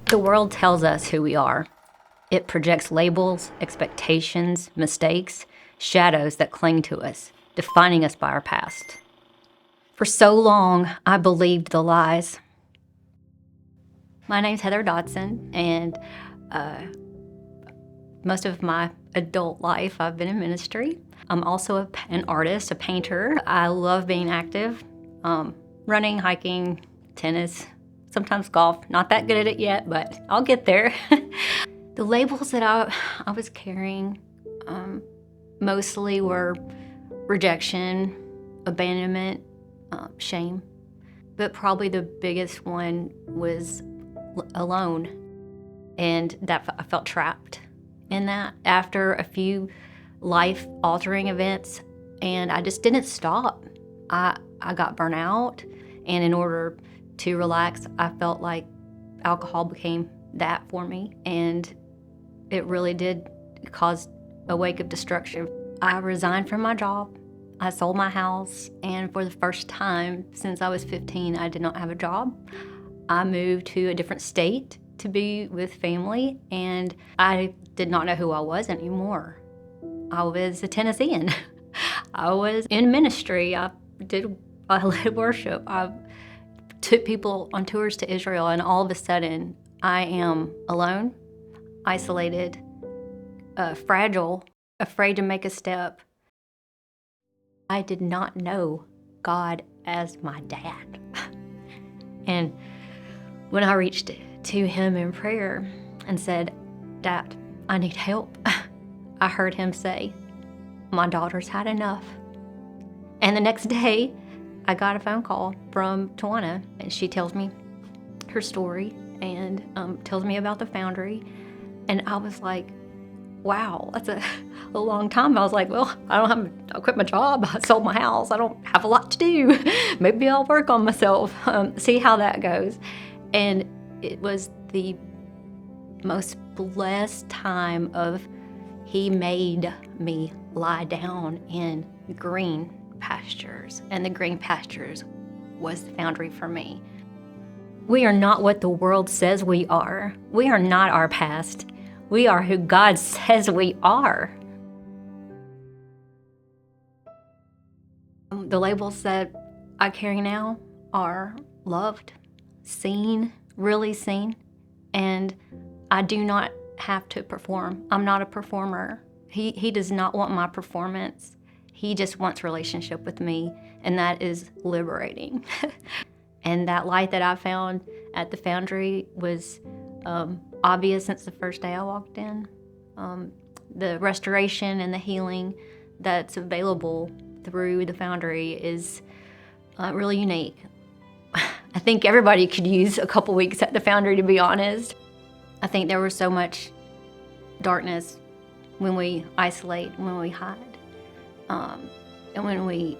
The world tells us who we are. It projects labels, expectations, mistakes, shadows that cling to us, defining us by our past. For so long, I believed the lies. My name's Heather Dodson, and most of my adult life I've been in ministry. I'm also an artist, a painter. I love being active, running, hiking, tennis, sometimes golf. Not that good at it yet, but I'll get there. The labels that I was carrying mostly were rejection, abandonment, shame. But probably the biggest one was alone, and that I felt trapped in that after a few life-altering events, and I just didn't stop. I got burnt out, and in order to relax, I felt like alcohol became that for me, and it really did cause a wake of destruction. I resigned from my job. I sold my house, and for the first time since I was 15, I did not have a job. I moved to a different state to be with family, and I did not know who I was anymore. I was a Tennessean. I was in ministry. I led worship. I took people on tours to Israel, and all of a sudden, I am alone, isolated, fragile, afraid to make a step. I did not know God as my dad. And when I reached to him in prayer and said, "Dad, I need help," I heard him say, "My daughter's had enough." And the next day, I got a phone call from Tawana, and she tells me her story and tells me about the Foundry. And I was like, wow, that's a long time. I was like, well, I quit my job. I sold my house. I don't have a lot to do. Maybe I'll work on myself, see how that goes. And it was the most blessed time of he made me lie down in green pastures, and the green pastures was the Foundry for me. We are not what the world says we are. We are not our past. We are who God says we are. The labels that I carry now are loved, seen, really seen, and I do not have to perform. I'm not a performer. He does not want my performance. He just wants relationship with me, and that is liberating. And that light that I found at the Foundry was obvious since the first day I walked in. The restoration and the healing that's available through the Foundry is really unique. I think everybody could use a couple weeks at the Foundry, to be honest. I think there was so much darkness when we isolate, when we hide, and when we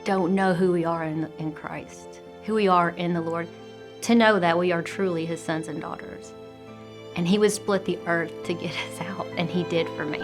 don't know who we are in Christ, who we are in the Lord, to know that we are truly his sons and daughters. And he would split the earth to get us out, and he did for me.